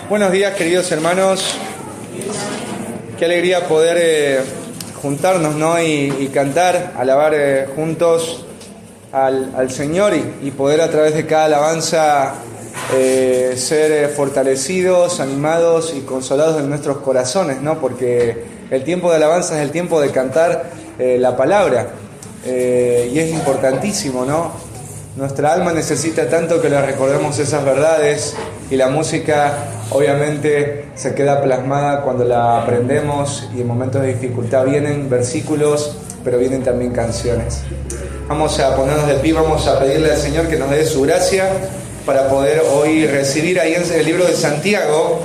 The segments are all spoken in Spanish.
Buenos días, queridos hermanos. Qué alegría poder juntarnos, ¿no? y cantar, alabar juntos al Señor y poder a través de cada alabanza ser fortalecidos, animados y consolados en nuestros corazones, ¿no? Porque el tiempo de alabanza es el tiempo de cantar la palabra y es importantísimo, ¿no? Nuestra alma necesita tanto que le recordemos esas verdades y la música obviamente se queda plasmada cuando la aprendemos y en momentos de dificultad vienen versículos, pero vienen también canciones. Vamos a ponernos de pie, vamos a pedirle al Señor que nos dé su gracia para poder hoy recibir. Ahí en el libro de Santiago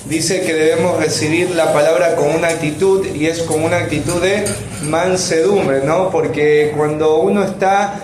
dice que debemos recibir la palabra con una actitud, y es con una actitud de mansedumbre, ¿no? Porque cuando uno está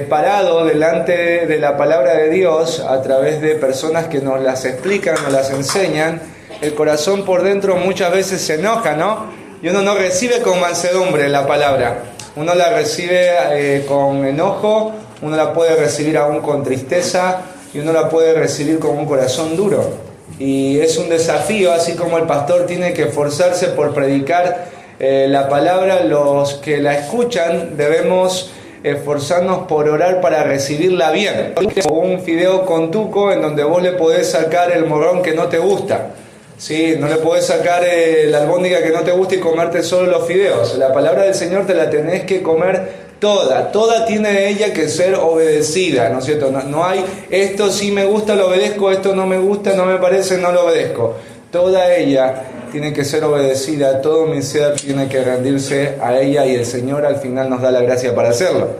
parado delante de la palabra de Dios a través de personas que nos las explican, nos las enseñan, el corazón por dentro muchas veces se enoja, ¿no? Y uno no recibe con mansedumbre la palabra, uno la recibe con enojo, uno la puede recibir aún con tristeza y uno la puede recibir con un corazón duro. Y es un desafío, así como el pastor tiene que esforzarse por predicar la palabra, los que la escuchan debemos esforzarnos por orar para recibirla bien. Un fideo con tuco en donde vos le podés sacar el morrón que no te gusta, ¿sí? No le podés sacar la albóndiga que no te gusta y comerte solo los fideos. La palabra del Señor te la tenés que comer toda tiene de ella que ser obedecida, ¿no es cierto? No hay, esto sí me gusta, lo obedezco, esto no me gusta, no me parece, no lo obedezco. Toda ella tiene que ser obedecida, todo mi ser tiene que rendirse a ella, y el Señor al final nos da la gracia para hacerlo,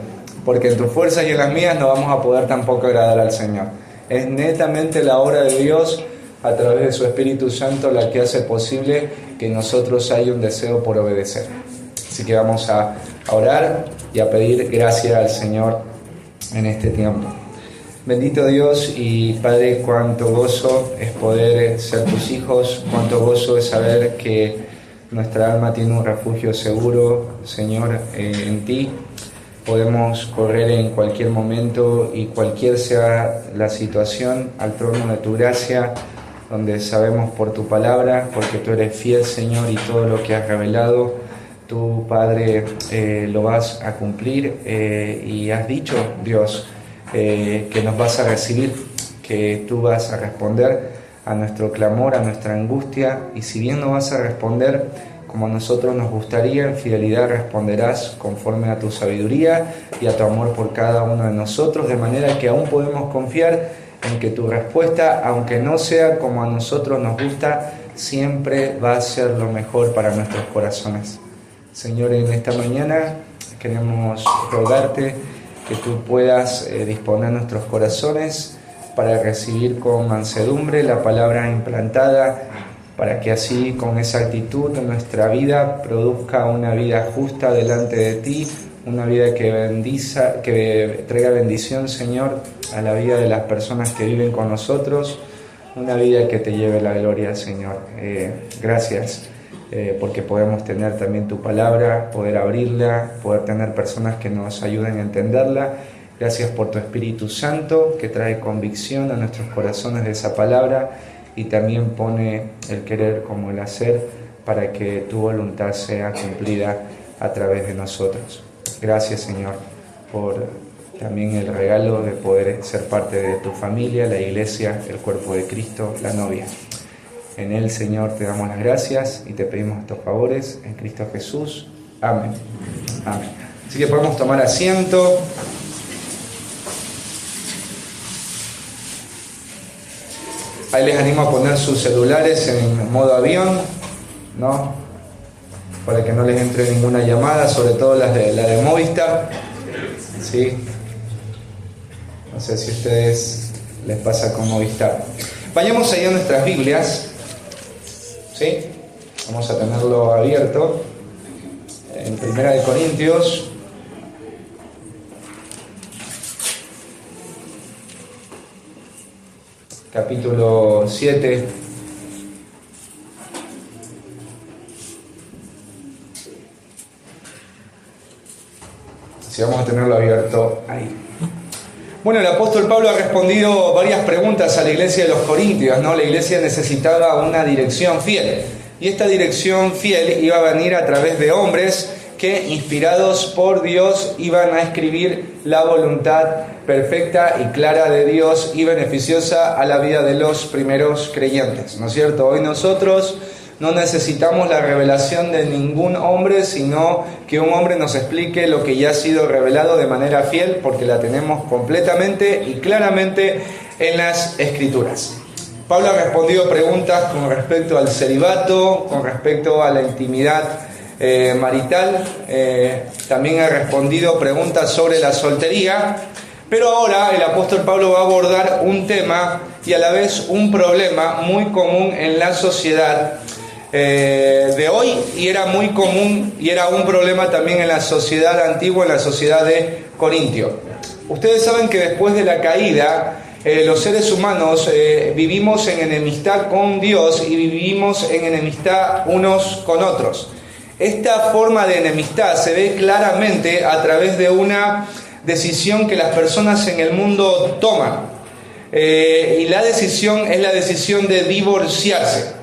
porque en tus fuerzas y en las mías no vamos a poder tampoco agradar al Señor. Es netamente la obra de Dios a través de su Espíritu Santo la que hace posible que en nosotros haya un deseo por obedecer. Así que vamos a orar y a pedir gracia al Señor en este tiempo. Bendito Dios y Padre, cuánto gozo es poder ser tus hijos, cuánto gozo es saber que nuestra alma tiene un refugio seguro, Señor, en ti. Podemos correr en cualquier momento y cualquier sea la situación al trono de tu gracia, donde sabemos por tu palabra, porque tú eres fiel, Señor, y todo lo que has revelado, tú, Padre, lo vas a cumplir, y has dicho, Dios, que nos vas a recibir, que tú vas a responder a nuestro clamor, a nuestra angustia, y si bien no vas a responder como a nosotros nos gustaría, en fidelidad responderás conforme a tu sabiduría y a tu amor por cada uno de nosotros, de manera que aún podemos confiar en que tu respuesta, aunque no sea como a nosotros nos gusta, siempre va a ser lo mejor para nuestros corazones. Señor, en esta mañana queremos rogarte que tú puedas disponer nuestros corazones para recibir con mansedumbre la palabra implantada, para que así con esa actitud nuestra vida produzca una vida justa delante de ti, una vida que traiga bendición, Señor, a la vida de las personas que viven con nosotros, una vida que te lleve la gloria, Señor. Gracias. Porque podemos tener también tu palabra, poder abrirla, poder tener personas que nos ayuden a entenderla. Gracias por tu Espíritu Santo que trae convicción a nuestros corazones de esa palabra y también pone el querer como el hacer para que tu voluntad sea cumplida a través de nosotros. Gracias, Señor, por también el regalo de poder ser parte de tu familia, la iglesia, el cuerpo de Cristo, la novia. En Él, Señor, te damos las gracias y te pedimos estos favores en Cristo Jesús. Amén. Amén. Así que podemos tomar asiento. Ahí les animo a poner sus celulares en modo avión, ¿no? Para que no les entre ninguna llamada, sobre todo la de Movistar. ¿Sí? No sé si a ustedes les pasa con Movistar. Vayamos allá a nuestras Biblias. ¿Sí? Vamos a tenerlo abierto en 1 Corintios, capítulo 7. Si vamos a tenerlo abierto ahí. Bueno, el apóstol Pablo ha respondido varias preguntas a la iglesia de los Corintios, ¿no? La iglesia necesitaba una dirección fiel. Y esta dirección fiel iba a venir a través de hombres que, inspirados por Dios, iban a escribir la voluntad perfecta y clara de Dios y beneficiosa a la vida de los primeros creyentes, ¿no es cierto? Hoy nosotros no necesitamos la revelación de ningún hombre, sino que un hombre nos explique lo que ya ha sido revelado de manera fiel, porque la tenemos completamente y claramente en las Escrituras. Pablo ha respondido preguntas con respecto al celibato, con respecto a la intimidad marital, también ha respondido preguntas sobre la soltería, pero ahora el apóstol Pablo va a abordar un tema y a la vez un problema muy común en la sociedad de hoy, y era muy común y era un problema también en la sociedad antigua, en la sociedad de Corintio. Ustedes saben que después de la caída, los seres humanos vivimos en enemistad con Dios y vivimos en enemistad unos con otros. Esta forma de enemistad se ve claramente a través de una decisión que las personas en el mundo toman. Y la decisión es la decisión de divorciarse.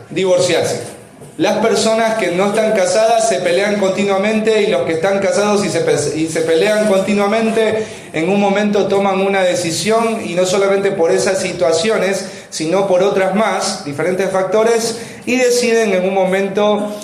Las personas que no están casadas se pelean continuamente, y los que están casados y se pelean continuamente, en un momento toman una decisión, y no solamente por esas situaciones, sino por otras más, diferentes factores, y deciden en un momento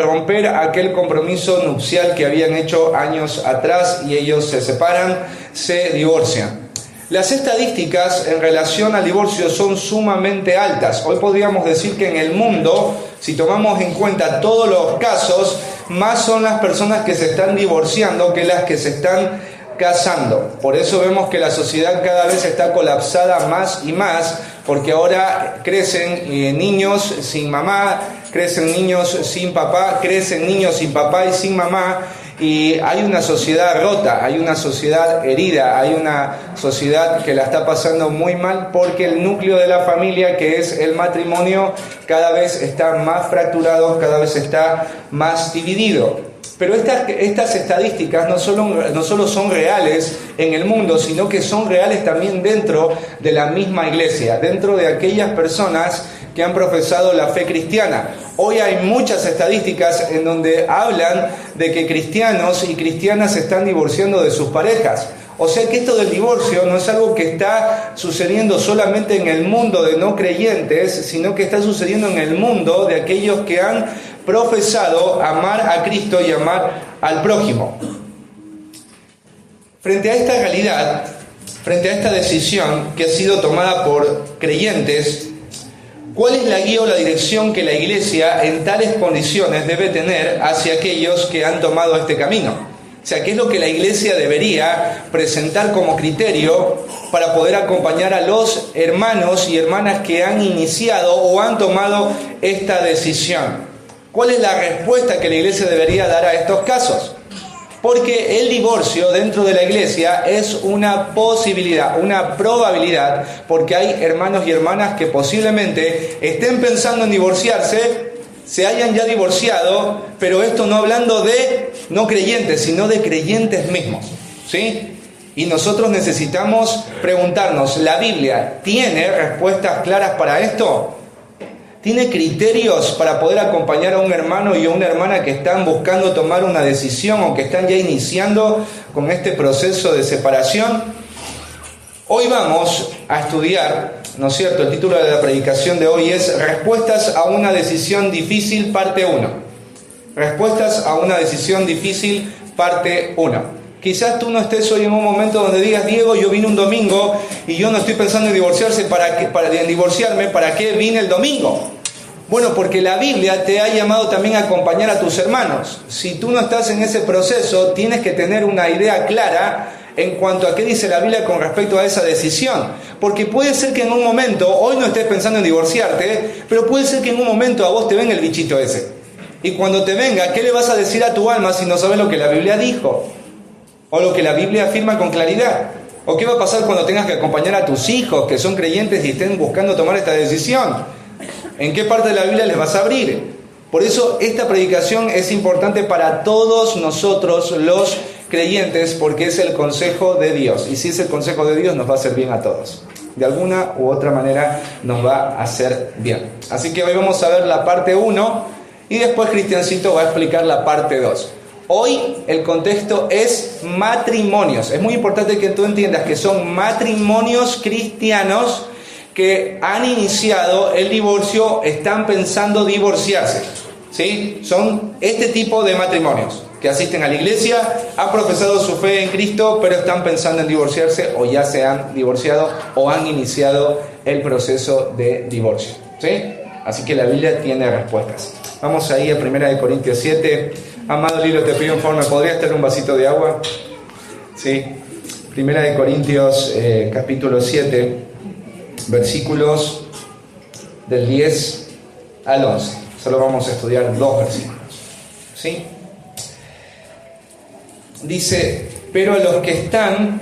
romper aquel compromiso nupcial que habían hecho años atrás, y ellos se separan, se divorcian. Las estadísticas en relación al divorcio son sumamente altas. Hoy podríamos decir que en el mundo, si tomamos en cuenta todos los casos, más son las personas que se están divorciando que las que se están casando. Por eso vemos que la sociedad cada vez está colapsada más y más, porque ahora crecen niños sin mamá, crecen niños sin papá, crecen niños sin papá y sin mamá. Y hay una sociedad rota, hay una sociedad herida, hay una sociedad que la está pasando muy mal, porque el núcleo de la familia, que es el matrimonio, cada vez está más fracturado, cada vez está más dividido. Pero estas estadísticas no solo son reales en el mundo, sino que son reales también dentro de la misma iglesia, dentro de aquellas personas que han profesado la fe cristiana. Hoy hay muchas estadísticas en donde hablan de que cristianos y cristianas se están divorciando de sus parejas. O sea que esto del divorcio no es algo que está sucediendo solamente en el mundo de no creyentes, sino que está sucediendo en el mundo de aquellos que han profesado amar a Cristo y amar al prójimo. Frente a esta realidad, frente a esta decisión que ha sido tomada por creyentes, ¿cuál es la guía o la dirección que la iglesia en tales condiciones debe tener hacia aquellos que han tomado este camino? O sea, ¿qué es lo que la iglesia debería presentar como criterio para poder acompañar a los hermanos y hermanas que han iniciado o han tomado esta decisión? ¿Cuál es la respuesta que la iglesia debería dar a estos casos? Porque el divorcio dentro de la iglesia es una posibilidad, una probabilidad, porque hay hermanos y hermanas que posiblemente estén pensando en divorciarse, se hayan ya divorciado, pero esto no hablando de no creyentes, sino de creyentes mismos, ¿sí? Y nosotros necesitamos preguntarnos, ¿la Biblia tiene respuestas claras para esto? ¿Tiene criterios para poder acompañar a un hermano y a una hermana que están buscando tomar una decisión o que están ya iniciando con este proceso de separación? Hoy vamos a estudiar, ¿no es cierto? El título de la predicación de hoy es Respuestas a una decisión difícil, parte 1. Respuestas a una decisión difícil, parte 1. Quizás tú no estés hoy en un momento donde digas, Diego, yo vine un domingo y yo no estoy pensando en divorciarme, ¿para qué vine el domingo? Bueno, porque la Biblia te ha llamado también a acompañar a tus hermanos. Si tú no estás en ese proceso, tienes que tener una idea clara en cuanto a qué dice la Biblia con respecto a esa decisión. Porque puede ser que en un momento, hoy no estés pensando en divorciarte, pero puede ser que en un momento a vos te venga el bichito ese. Y cuando te venga, ¿qué le vas a decir a tu alma si no sabes lo que la Biblia dijo? O lo que la Biblia afirma con claridad. ¿O qué va a pasar cuando tengas que acompañar a tus hijos que son creyentes y estén buscando tomar esta decisión? ¿En qué parte de la Biblia les vas a abrir? Por eso esta predicación es importante para todos nosotros los creyentes porque es el consejo de Dios. Y si es el consejo de Dios, nos va a hacer bien a todos. De alguna u otra manera nos va a hacer bien. Así que hoy vamos a ver la parte 1 y después Cristiancito va a explicar la parte 2. Hoy el contexto es matrimonios. Es muy importante que tú entiendas que son matrimonios cristianos que han iniciado el divorcio, están pensando divorciarse. ¿Sí? Son este tipo de matrimonios que asisten a la iglesia, han profesado su fe en Cristo, pero están pensando en divorciarse o ya se han divorciado o han iniciado el proceso de divorcio. ¿Sí? Así que la Biblia tiene respuestas. Vamos ahí a 1 Corintios 7. Amado Lilo, te pido un favor, ¿me podrías tener un vasito de agua? Sí. 1 Corintios capítulo 7, versículos del 10 al 11. Solo vamos a estudiar 2 versículos. ¿Sí? Dice, pero a los que están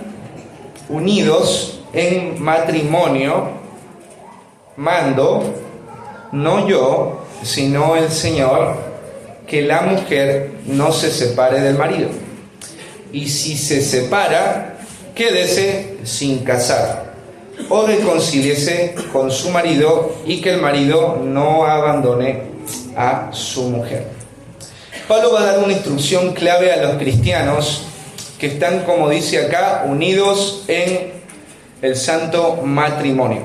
unidos en matrimonio, mando, no yo, sino el Señor, que la mujer no se separe del marido. Y si se separa, quédese sin casar, o reconcíliese con su marido, y que el marido no abandone a su mujer. Pablo va a dar una instrucción clave a los cristianos que están, como dice acá, unidos en el santo matrimonio.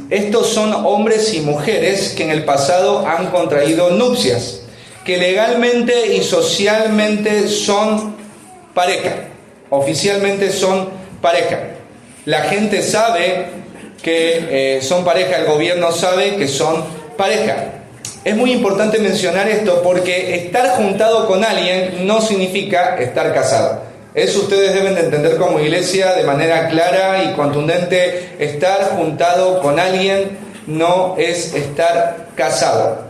Estos son hombres y mujeres que en el pasado han contraído nupcias, que legalmente y socialmente son pareja, oficialmente son pareja. La gente sabe que son pareja, el gobierno sabe que son pareja. Es muy importante mencionar esto porque estar juntado con alguien no significa estar casado. Eso ustedes deben de entender como iglesia de manera clara y contundente. Estar juntado con alguien no es estar casado.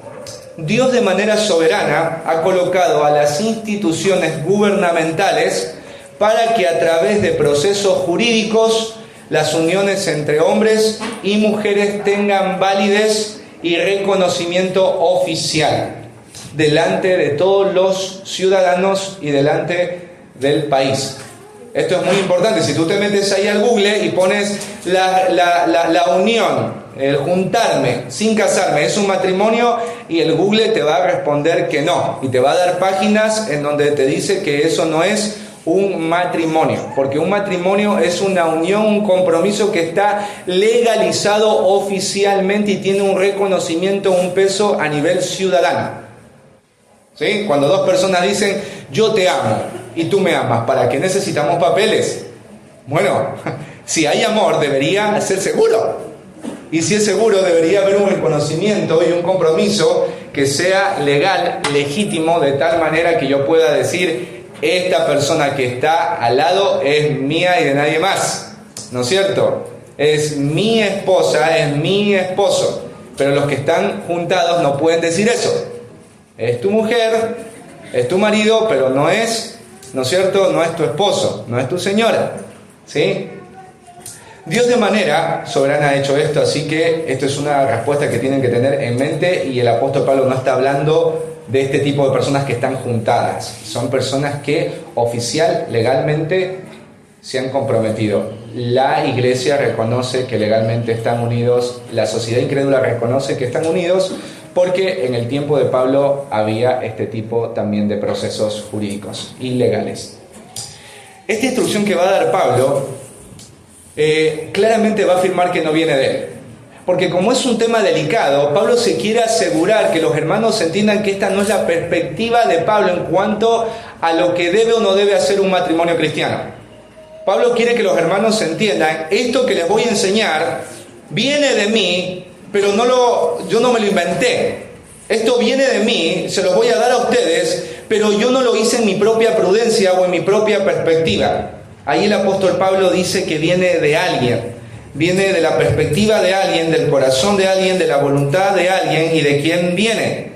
Dios de manera soberana ha colocado a las instituciones gubernamentales para que a través de procesos jurídicos las uniones entre hombres y mujeres tengan validez y reconocimiento oficial delante de todos los ciudadanos y delante del país. Esto es muy importante. Si tú te metes ahí al Google y pones la unión, el juntarme sin casarme, ¿es un matrimonio? Y el Google te va a responder que no. Y te va a dar páginas en donde te dice que eso no es un matrimonio, porque un matrimonio es una unión, un compromiso que está legalizado oficialmente y tiene un reconocimiento, un peso a nivel ciudadano. ¿Sí? Cuando dos personas dicen, yo te amo y tú me amas, ¿para qué necesitamos papeles? Bueno, si hay amor debería ser seguro. Y si es seguro debería haber un reconocimiento y un compromiso que sea legal, legítimo, de tal manera que yo pueda decir, esta persona que está al lado es mía y de nadie más, ¿no es cierto? Es mi esposa, es mi esposo. Pero los que están juntados no pueden decir eso. Es tu mujer, es tu marido, pero no es, ¿no es cierto? No es tu esposo, no es tu señora, ¿sí? Dios de manera soberana ha hecho esto, así que esto es una respuesta que tienen que tener en mente, y el apóstol Pablo no está hablando de este tipo de personas que están juntadas. Son personas que oficial, legalmente se han comprometido. La iglesia reconoce que legalmente están unidos, la sociedad incrédula reconoce que están unidos, porque en el tiempo de Pablo había este tipo también de procesos jurídicos y legales. Esta instrucción que va a dar Pablo claramente va a afirmar que no viene de él. Porque como es un tema delicado, Pablo se quiere asegurar que los hermanos entiendan que esta no es la perspectiva de Pablo en cuanto a lo que debe o no debe hacer un matrimonio cristiano. Pablo quiere que los hermanos entiendan, esto que les voy a enseñar viene de mí, pero yo no me lo inventé. Esto viene de mí, se los voy a dar a ustedes, pero yo no lo hice en mi propia prudencia o en mi propia perspectiva. Ahí el apóstol Pablo dice que viene de alguien. Viene de la perspectiva de alguien, del corazón de alguien, de la voluntad de alguien. ¿Y de quién viene?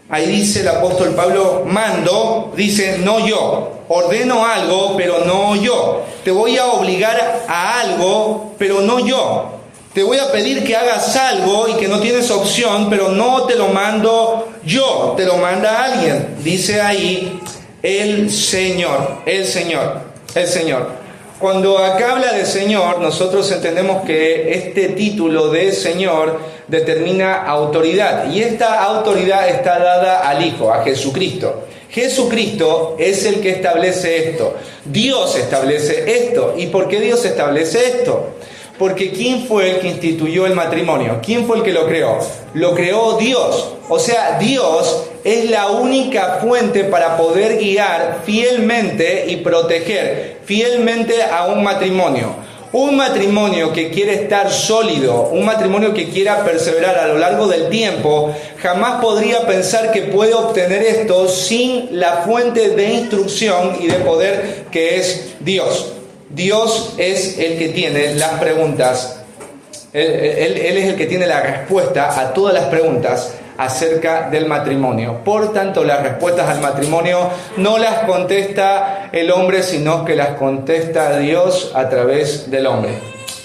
Ahí dice el apóstol Pablo, mando, dice, no yo. Ordeno algo, pero no yo. Te voy a obligar a algo, pero no yo. Te voy a pedir que hagas algo y que no tienes opción, pero no te lo mando yo. Te lo manda alguien. Dice ahí el Señor, el Señor, el Señor. Cuando acá habla de Señor, nosotros entendemos que este título de Señor determina autoridad, y esta autoridad está dada al Hijo, a Jesucristo. Jesucristo es el que establece esto. Dios establece esto. ¿Y por qué Dios establece esto? Porque ¿quién fue el que instituyó el matrimonio? ¿Quién fue el que lo creó? Lo creó Dios. O sea, Dios es la única fuente para poder guiar fielmente y proteger fielmente a un matrimonio. Un matrimonio que quiere estar sólido, un matrimonio que quiera perseverar a lo largo del tiempo, jamás podría pensar que puede obtener esto sin la fuente de instrucción y de poder que es Dios. Dios es el que tiene las preguntas, Él es el que tiene la respuesta a todas las preguntas acerca del matrimonio. Por tanto, las respuestas al matrimonio no las contesta el hombre, sino que las contesta Dios a través del hombre.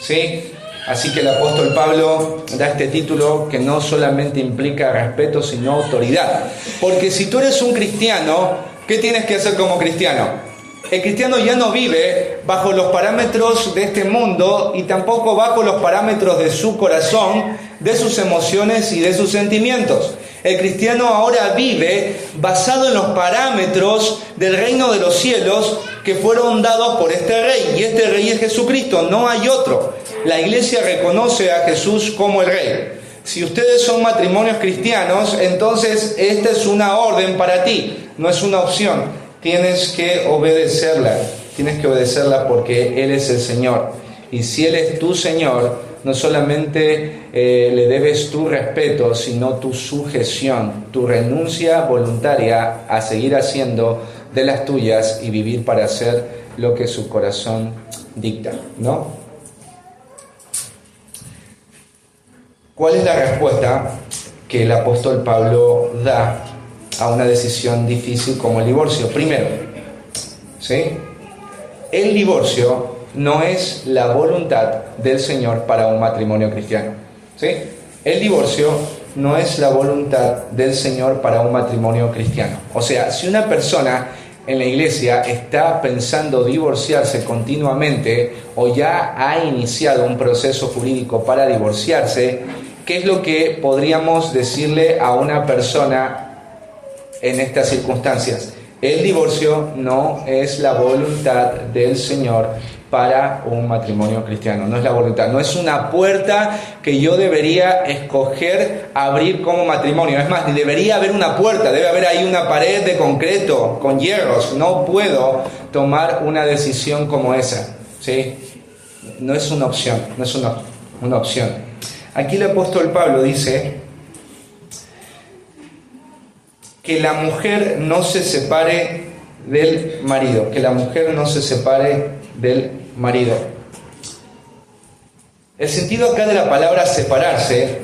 ¿Sí? Así que el apóstol Pablo da este título que no solamente implica respeto, sino autoridad. Porque si tú eres un cristiano, ¿qué tienes que hacer como cristiano? El cristiano ya no vive bajo los parámetros de este mundo y tampoco bajo los parámetros de su corazón, de sus emociones y de sus sentimientos. El cristiano ahora vive basado en los parámetros del reino de los cielos que fueron dados por este rey. Y este rey es Jesucristo, no hay otro. La iglesia reconoce a Jesús como el rey. Si ustedes son matrimonios cristianos, entonces esta es una orden para ti, no es una opción. Tienes que obedecerla porque Él es el Señor. Y si Él es tu Señor, no solamente le debes tu respeto, sino tu sujeción, tu renuncia voluntaria a seguir haciendo de las tuyas y vivir para hacer lo que su corazón dicta, ¿no? ¿Cuál es la respuesta que el apóstol Pablo da a una decisión difícil como el divorcio? Primero, ¿sí? El divorcio no es la voluntad del Señor para un matrimonio cristiano, ¿sí? El divorcio no es la voluntad del Señor para un matrimonio cristiano. O sea, si una persona en la iglesia está pensando divorciarse continuamente o ya ha iniciado un proceso jurídico para divorciarse, ¿qué es lo que podríamos decirle a una persona en estas circunstancias? El divorcio no es la voluntad del Señor para un matrimonio cristiano, no es la voluntad, no es una puerta que yo debería escoger abrir como matrimonio. Es más, debería haber una puerta, debe haber ahí una pared de concreto con hierros. No puedo tomar una decisión como esa, ¿sí? No es una opción, no es una opción. Aquí el apóstol Pablo dice que la mujer no se separe del marido, que la mujer no se separe del marido. El sentido acá de la palabra separarse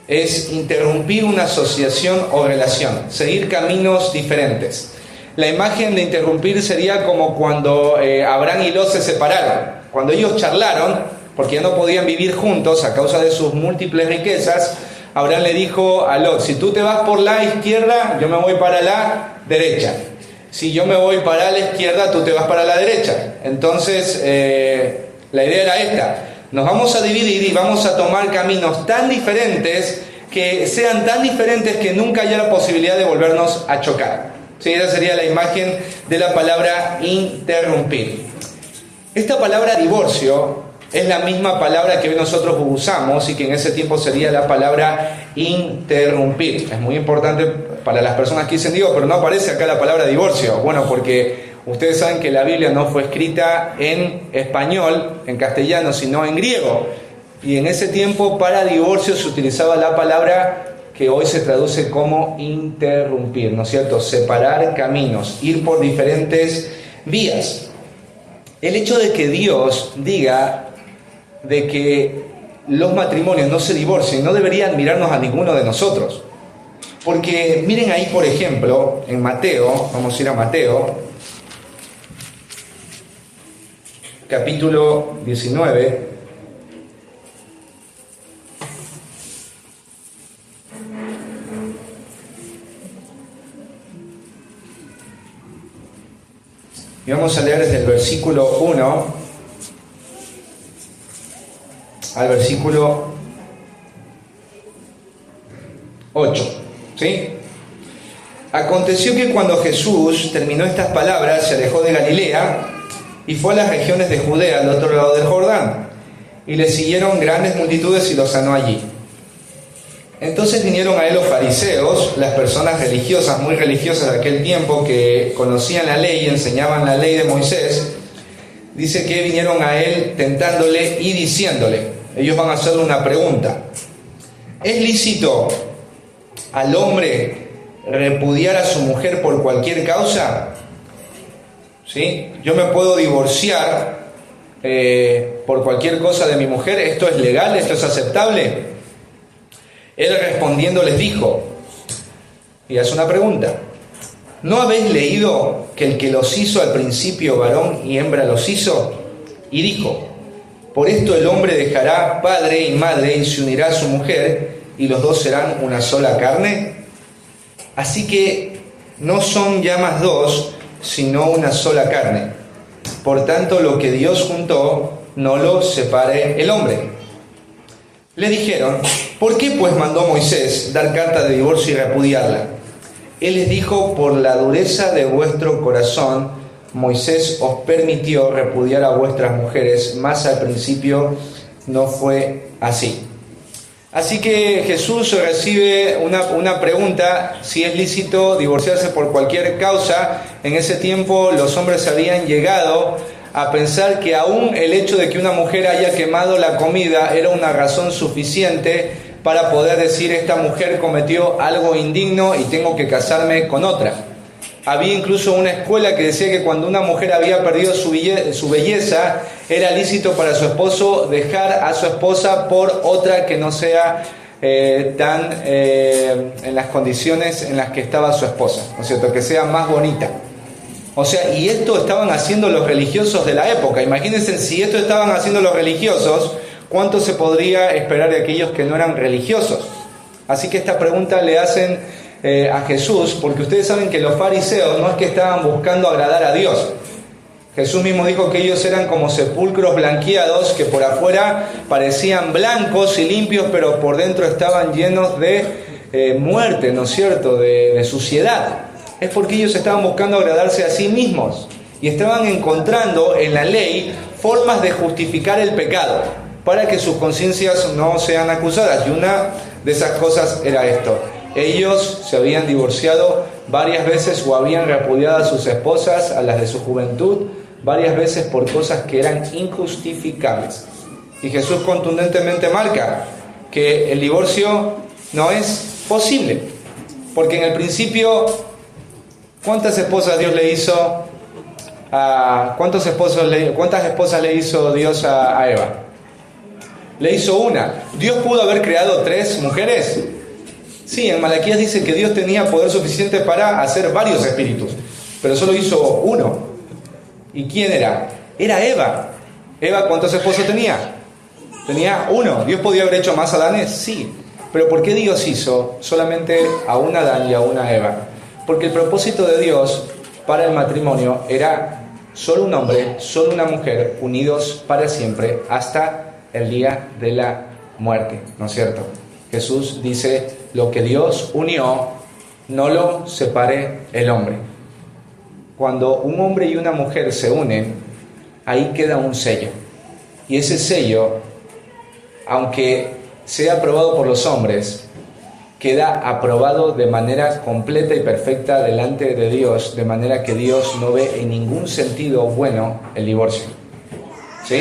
es interrumpir una asociación o relación, seguir caminos diferentes. La imagen de interrumpir sería como cuando Abraham y Lot se separaron, cuando ellos charlaron, porque ya no podían vivir juntos a causa de sus múltiples riquezas. Abraham le dijo a Lot: si tú te vas por la izquierda, yo me voy para la derecha. Si yo me voy para la izquierda, tú te vas para la derecha. Entonces, la idea era esta: nos vamos a dividir y vamos a tomar caminos tan diferentes, que sean tan diferentes que nunca haya la posibilidad de volvernos a chocar. Sí, esa sería la imagen de la palabra interrumpir. Esta palabra divorcio es la misma palabra que hoy nosotros usamos y que en ese tiempo sería la palabra interrumpir. Es muy importante para las personas que dicen: digo, pero no aparece acá la palabra divorcio. Bueno, porque ustedes saben que la Biblia no fue escrita en español, en castellano, sino en griego. Y en ese tiempo para divorcio se utilizaba la palabra que hoy se traduce como interrumpir, ¿no es cierto? Separar caminos, ir por diferentes vías. El hecho de que Dios diga de que los matrimonios no se divorcien no debería admirarnos a ninguno de nosotros. Porque miren ahí, por ejemplo, en Mateo, vamos a ir a Mateo, capítulo 19. Y vamos a leer desde el versículo 1 al versículo 8. ¿Sí? Aconteció que cuando Jesús terminó estas palabras, se alejó de Galilea y fue a las regiones de Judea, al otro lado del Jordán. Y le siguieron grandes multitudes y los sanó allí. Entonces vinieron a él los fariseos, las personas religiosas, muy religiosas de aquel tiempo, que conocían la ley y enseñaban la ley de Moisés. Dice que vinieron a él tentándole y diciéndole, ellos van a hacerle una pregunta: ¿es lícito al hombre repudiar a su mujer por cualquier causa? ¿Sí? Yo me puedo divorciar por cualquier cosa de mi mujer. ¿Esto es legal? ¿Esto es aceptable? Él respondiendo les dijo, y hace una pregunta: ¿no habéis leído que el que los hizo al principio varón y hembra los hizo? Y dijo, por esto el hombre dejará padre y madre y se unirá a su mujer, y los dos serán una sola carne. Así que no son ya más dos, sino una sola carne. Por tanto, lo que Dios juntó, no lo separe el hombre. Le dijeron, ¿por qué pues mandó Moisés dar carta de divorcio y repudiarla? Él les dijo, por la dureza de vuestro corazón, Moisés os permitió repudiar a vuestras mujeres, mas al principio no fue así. Así que Jesús recibe una pregunta, si es lícito divorciarse por cualquier causa. En ese tiempo los hombres habían llegado a pensar que aún el hecho de que una mujer haya quemado la comida era una razón suficiente para poder decir, esta mujer cometió algo indigno y tengo que casarme con otra. Había incluso una escuela que decía que cuando una mujer había perdido su belleza, era lícito para su esposo dejar a su esposa por otra que no sea en las condiciones en las que estaba su esposa, ¿no es cierto? Que sea más bonita. O sea, y esto estaban haciendo los religiosos de la época. Imagínense, si esto estaban haciendo los religiosos, ¿cuánto se podría esperar de aquellos que no eran religiosos? Así que esta pregunta le hacen a Jesús, porque ustedes saben que los fariseos no es que estaban buscando agradar a Dios. Jesús mismo dijo que ellos eran como sepulcros blanqueados, que por afuera parecían blancos y limpios, pero por dentro estaban llenos de muerte, ¿no es cierto?, de suciedad. Es porque ellos estaban buscando agradarse a sí mismos y estaban encontrando en la ley formas de justificar el pecado para que sus conciencias no sean acusadas. Y una de esas cosas era esto: ellos se habían divorciado varias veces o habían repudiado a sus esposas, a las de su juventud, varias veces por cosas que eran injustificables. Y Jesús contundentemente marca que el divorcio no es posible, porque en el principio, ¿cuántas esposas Dios le hizo ¿cuántas esposas le hizo Dios a Eva? Le hizo una. ¿Dios pudo haber creado 3 mujeres? Sí, en Malaquías dice que Dios tenía poder suficiente para hacer varios espíritus, pero solo hizo uno. ¿Y quién era? Era Eva. ¿Eva cuántos esposos tenía? Tenía uno. ¿Dios podía haber hecho más Adanes? Sí. Pero ¿por qué Dios hizo solamente a un Adán y a una Eva? Porque el propósito de Dios para el matrimonio era solo un hombre, solo una mujer, unidos para siempre hasta el día de la muerte, ¿no es cierto? Jesús dice, lo que Dios unió, no lo separe el hombre. Cuando un hombre y una mujer se unen, ahí queda un sello. Y ese sello, aunque sea aprobado por los hombres, queda aprobado de manera completa y perfecta delante de Dios, de manera que Dios no ve en ningún sentido bueno el divorcio. ¿Sí?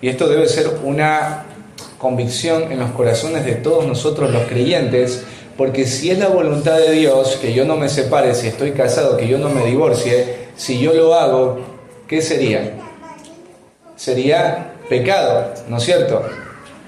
Y esto debe ser una convicción en los corazones de todos nosotros los creyentes, porque si es la voluntad de Dios que yo no me separe, si estoy casado, que yo no me divorcie, si yo lo hago, ¿qué sería? Sería pecado, ¿no es cierto?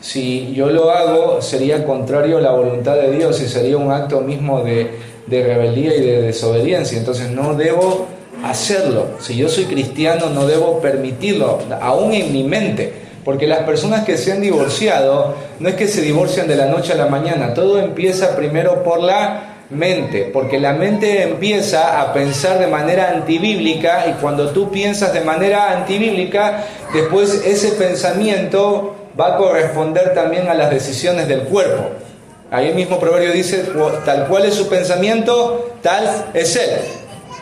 Si yo lo hago, sería contrario a la voluntad de Dios y sería un acto mismo de rebeldía y de desobediencia. Entonces no debo hacerlo. Si yo soy cristiano, no debo permitirlo, aún en mi mente. Porque las personas que se han divorciado, no es que se divorcian de la noche a la mañana. Todo empieza primero por la mente, porque la mente empieza a pensar de manera antibíblica, y cuando tú piensas de manera antibíblica, después ese pensamiento va a corresponder también a las decisiones del cuerpo. Ahí el mismo proverbio dice, tal cual es su pensamiento, tal es él.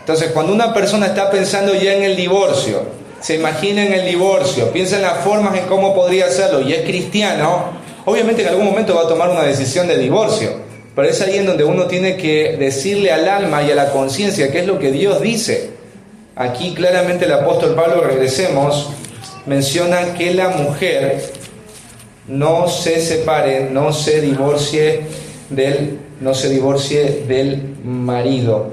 Entonces, cuando una persona está pensando ya en el divorcio, se imagina en el divorcio, piensa en las formas en cómo podría hacerlo, y es cristiano, obviamente en algún momento va a tomar una decisión de divorcio. Pero es ahí en donde uno tiene que decirle al alma y a la conciencia qué es lo que Dios dice. Aquí claramente el apóstol Pablo, regresemos, menciona que la mujer no se separe, no se divorcie del marido,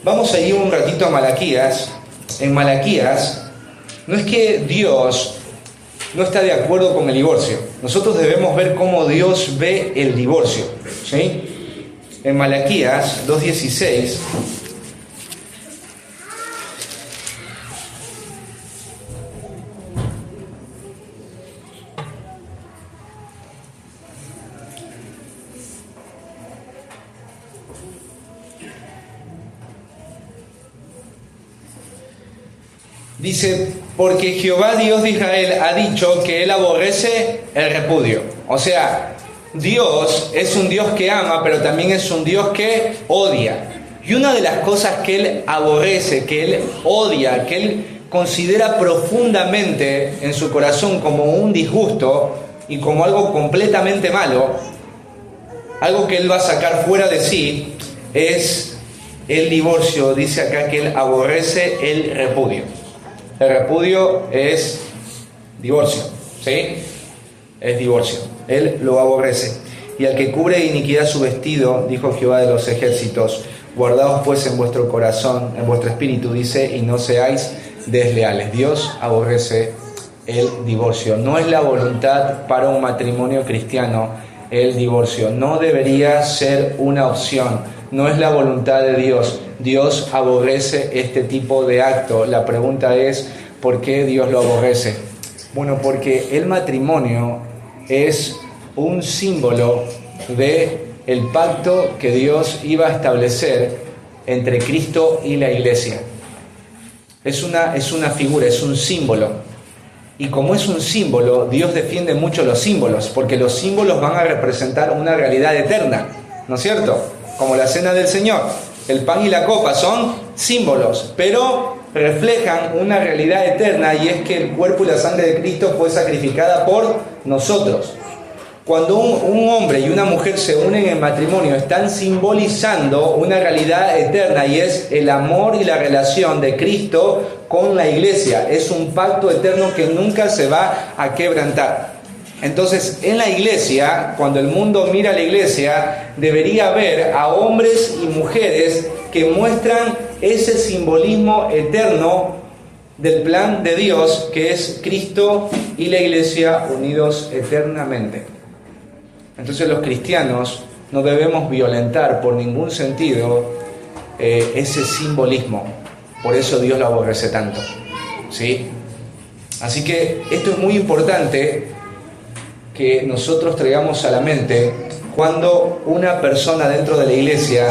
Vamos a ir un ratito a Malaquías. En Malaquías, no es que Dios no está de acuerdo con el divorcio. Nosotros debemos ver cómo Dios ve el divorcio, ¿sí? En Malaquías 2:16 dice, porque Jehová Dios de Israel ha dicho que él aborrece el repudio. O sea, Dios es un Dios que ama, pero también es un Dios que odia. Y una de las cosas que él aborrece, que él odia, que él considera profundamente en su corazón como un disgusto y como algo completamente malo, algo que él va a sacar fuera de sí, es el divorcio. Dice acá que él aborrece el repudio. El repudio es divorcio, ¿sí? Es divorcio. Él lo aborrece. Y al que cubre de iniquidad su vestido, dijo Jehová de los ejércitos, guardaos pues en vuestro corazón, en vuestro espíritu, dice, y no seáis desleales. Dios aborrece el divorcio. No es la voluntad para un matrimonio cristiano el divorcio. No debería ser una opción. No es la voluntad de Dios. Dios aborrece este tipo de acto. La pregunta es, ¿por qué Dios lo aborrece? Bueno, porque el matrimonio es un símbolo de el pacto que Dios iba a establecer entre Cristo y la iglesia. Es una figura, es un símbolo. Y como es un símbolo, Dios defiende mucho los símbolos, porque los símbolos van a representar una realidad eterna, ¿no es cierto? Como la cena del Señor, el pan y la copa son símbolos, pero reflejan una realidad eterna, y es que el cuerpo y la sangre de Cristo fue sacrificada por nosotros. Cuando un hombre y una mujer se unen en matrimonio, están simbolizando una realidad eterna, y es el amor y la relación de Cristo con la iglesia. Es un pacto eterno que nunca se va a quebrantar. Entonces, en la iglesia, cuando el mundo mira a la iglesia, debería ver a hombres y mujeres que muestran ese simbolismo eterno del plan de Dios, que es Cristo y la iglesia unidos eternamente. Entonces, los cristianos no debemos violentar por ningún sentido ese simbolismo. Por eso Dios lo aborrece tanto, ¿sí? Así que esto es muy importante que nosotros traigamos a la mente cuando una persona dentro de la iglesia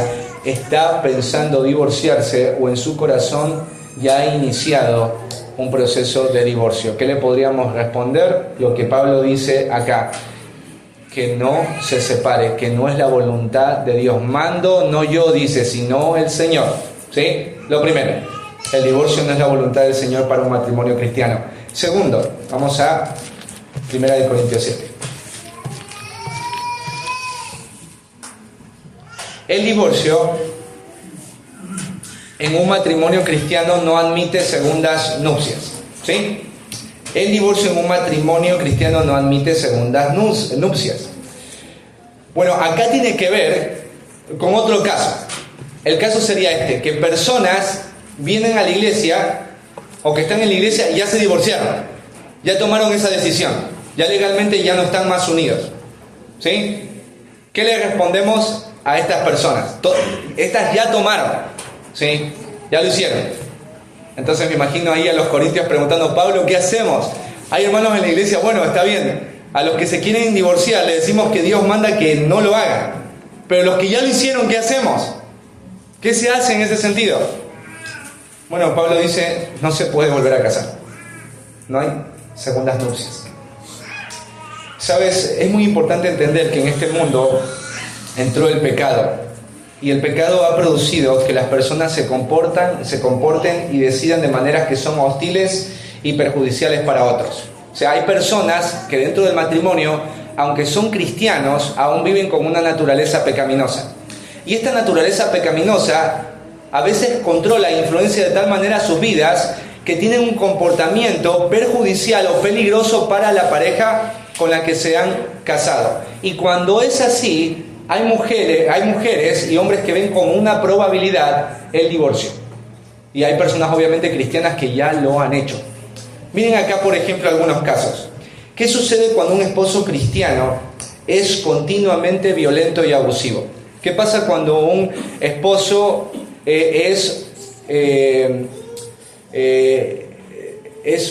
está pensando divorciarse, o en su corazón ya ha iniciado un proceso de divorcio. ¿Qué le podríamos responder? Lo que Pablo dice acá, que no se separe, que no es la voluntad de Dios. Mando no yo, dice, sino el Señor, ¿sí? Lo primero, el divorcio no es la voluntad del Señor para un matrimonio cristiano. Segundo, vamos a 1 Corintios 7. El divorcio en un matrimonio cristiano no admite segundas nupcias, ¿sí? El divorcio en un matrimonio cristiano no admite segundas nupcias. Bueno, acá tiene que ver con otro caso. El caso sería este, que personas vienen a la iglesia, o que están en la iglesia y ya se divorciaron, ya tomaron esa decisión, ya legalmente ya no están más unidos, ¿sí? ¿Qué le respondemos a estas personas? Estas ya tomaron, ¿sí? Ya lo hicieron. Entonces me imagino ahí a los corintios preguntando, Pablo, ¿qué hacemos? Hay hermanos en la iglesia, bueno, está bien. A los que se quieren divorciar le decimos que Dios manda que no lo hagan. Pero los que ya lo hicieron, ¿qué hacemos? ¿Qué se hace en ese sentido? Bueno, Pablo dice, no se puede volver a casar. No hay segundas nupcias. Sabes, es muy importante entender que en este mundo entró el pecado. Y el pecado ha producido que las personas se comporten y decidan de maneras que son hostiles y perjudiciales para otros. O sea, hay personas que dentro del matrimonio, aunque son cristianos, aún viven con una naturaleza pecaminosa. Y esta naturaleza pecaminosa a veces controla e influencia de tal manera sus vidas que tienen un comportamiento perjudicial o peligroso para la pareja con la que se han casado. Y cuando es así, hay mujeres y hombres que ven como una probabilidad el divorcio. Y hay personas obviamente cristianas que ya lo han hecho. Miren acá, por ejemplo, algunos casos. ¿Qué sucede cuando un esposo cristiano es continuamente violento y abusivo? ¿Qué pasa cuando un esposo es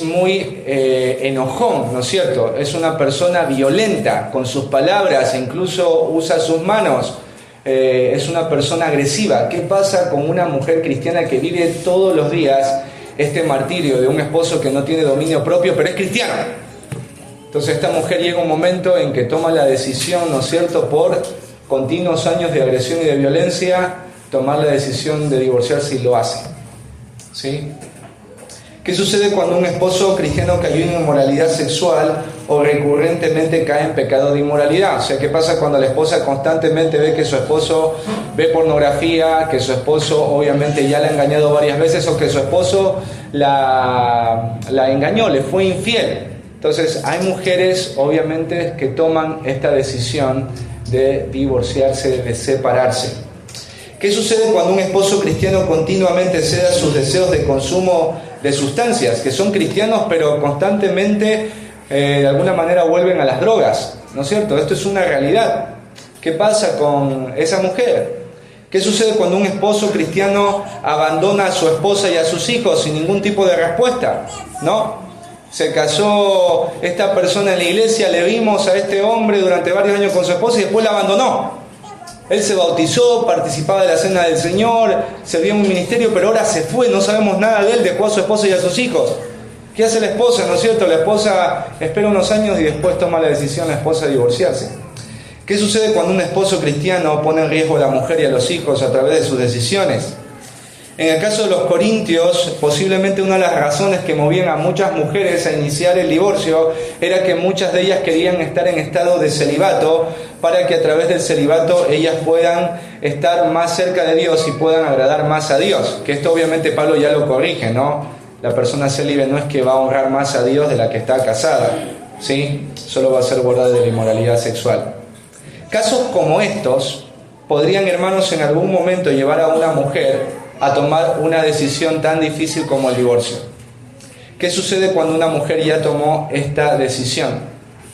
muy enojón, ¿no es cierto? Es una persona violenta con sus palabras, incluso usa sus manos, es una persona agresiva? ¿Qué pasa con una mujer cristiana que vive todos los días este martirio de un esposo que no tiene dominio propio, pero es cristiano? Entonces esta mujer llega un momento en que toma la decisión, ¿no es cierto?, por continuos años de agresión y de violencia, tomar la decisión de divorciarse y lo hace. ¿Sí? ¿Qué sucede cuando un esposo cristiano cayó en inmoralidad sexual o recurrentemente cae en pecado de inmoralidad? O sea, ¿qué pasa cuando la esposa constantemente ve que su esposo ve pornografía, que su esposo obviamente ya la ha engañado varias veces o que su esposo la engañó, le fue infiel? Entonces, hay mujeres obviamente que toman esta decisión de divorciarse, de separarse. ¿Qué sucede cuando un esposo cristiano continuamente cede a sus deseos de consumo de sustancias, que son cristianos pero constantemente de alguna manera vuelven a las drogas? ¿No es cierto? Esto es una realidad. ¿Qué pasa con esa mujer? ¿Qué sucede cuando un esposo cristiano abandona a su esposa y a sus hijos sin ningún tipo de respuesta? ¿No? Se casó esta persona en la iglesia, le vimos a este hombre durante varios años con su esposa y después la abandonó. Él se bautizó, participaba de la cena del Señor, servía en un ministerio, pero ahora se fue, no sabemos nada de él, dejó a su esposa y a sus hijos. ¿Qué hace la esposa? ¿No es cierto? La esposa espera unos años y después toma la decisión la esposa de divorciarse. ¿Qué sucede cuando un esposo cristiano pone en riesgo a la mujer y a los hijos a través de sus decisiones? En el caso de los corintios, posiblemente una de las razones que movían a muchas mujeres a iniciar el divorcio era que muchas de ellas querían estar en estado de celibato para que a través del celibato ellas puedan estar más cerca de Dios y puedan agradar más a Dios. Que esto obviamente Pablo ya lo corrige, ¿no? La persona célibe no es que va a honrar más a Dios de la que está casada, ¿sí? Solo va a ser guardada de la inmoralidad sexual. Casos como estos podrían, hermanos, en algún momento llevar a una mujer a tomar una decisión tan difícil como el divorcio. ¿Qué sucede cuando una mujer ya tomó esta decisión?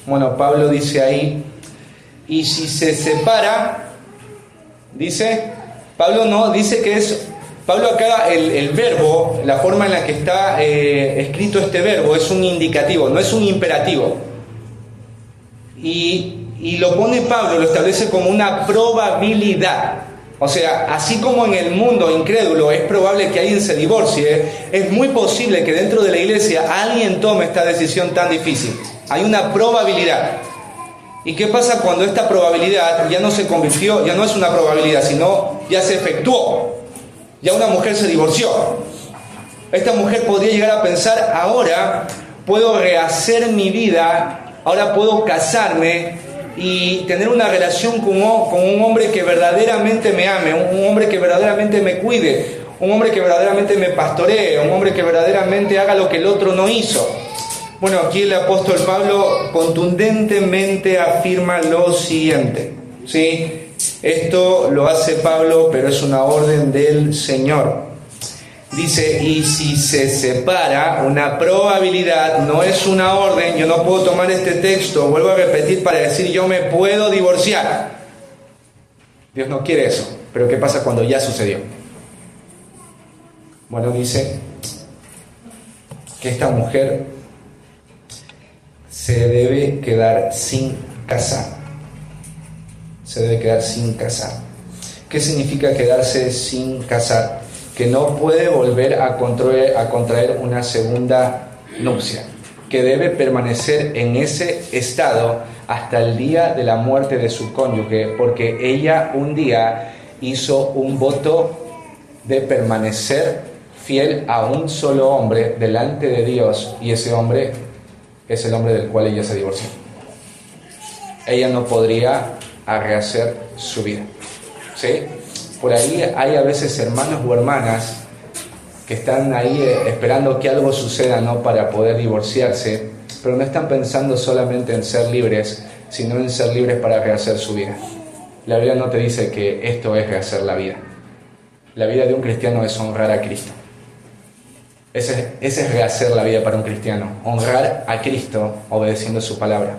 Bueno, Pablo dice ahí, y si se separa, dice, Pablo no, dice que es, Pablo acá el verbo, la forma en la que está escrito este verbo es un indicativo, no es un imperativo. Y lo pone Pablo, lo establece como una probabilidad. O sea, así como en el mundo incrédulo es probable que alguien se divorcie, es muy posible que dentro de la iglesia alguien tome esta decisión tan difícil. Hay una probabilidad. ¿Y qué pasa cuando esta probabilidad ya no se convirtió, ya no es una probabilidad, sino ya se efectuó? Ya una mujer se divorció. Esta mujer podría llegar a pensar, ahora puedo rehacer mi vida, ahora puedo casarme y tener una relación con un hombre que verdaderamente me ame, un hombre que verdaderamente me cuide, un hombre que verdaderamente me pastoree, un hombre que verdaderamente haga lo que el otro no hizo. Bueno, aquí el apóstol Pablo contundentemente afirma lo siguiente, ¿sí? Esto lo hace Pablo, pero es una orden del Señor. Dice, y si se separa, una probabilidad, no es una orden. Yo no puedo tomar este texto, vuelvo a repetir, para decir yo me puedo divorciar. Dios no quiere eso. Pero ¿qué pasa cuando ya sucedió? Bueno, dice que esta mujer se debe quedar sin casar. se debe quedar sin casar. ¿Qué significa quedarse sin casar? Que no puede volver a contraer una segunda nupcia, que debe permanecer en ese estado hasta el día de la muerte de su cónyuge, porque ella un día hizo un voto de permanecer fiel a un solo hombre delante de Dios, y ese hombre es el hombre del cual ella se divorció. Ella no podría rehacer su vida, ¿sí? Por ahí hay a veces hermanos o hermanas que están ahí esperando que algo suceda, ¿no?, para poder divorciarse, pero no están pensando solamente en ser libres, sino en ser libres para rehacer su vida. La Biblia no te dice que esto es rehacer la vida. La vida de un cristiano es honrar a Cristo. Ese es rehacer la vida para un cristiano, honrar a Cristo obedeciendo su palabra.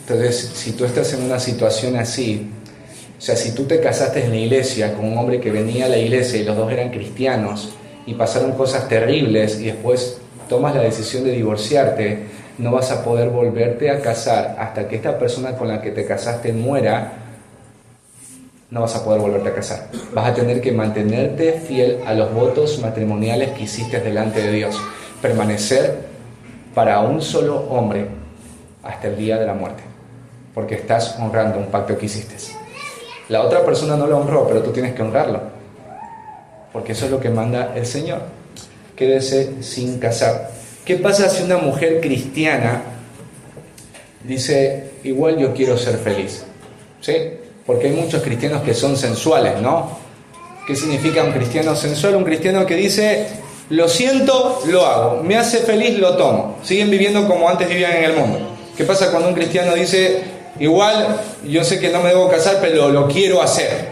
Entonces, si tú estás en una situación así, o sea, si tú te casaste en la iglesia con un hombre que venía a la iglesia y los dos eran cristianos y pasaron cosas terribles y después tomas la decisión de divorciarte, no vas a poder volverte a casar hasta que esta persona con la que te casaste muera. No vas a poder volverte a casar. Vas a tener que mantenerte fiel a los votos matrimoniales que hiciste delante de Dios. Permanecer para un solo hombre hasta el día de la muerte, porque estás honrando un pacto que hiciste. La otra persona no lo honró, pero tú tienes que honrarlo, porque eso es lo que manda el Señor. Quédese sin casar. ¿Qué pasa si una mujer cristiana dice, igual yo quiero ser feliz? ¿Sí? Porque hay muchos cristianos que son sensuales, ¿no? ¿Qué significa un cristiano sensual? Un cristiano que dice, lo siento, lo hago, me hace feliz, lo tomo. Siguen viviendo como antes vivían en el mundo. ¿Qué pasa cuando un cristiano dice, igual yo sé que no me debo casar, pero lo quiero hacer?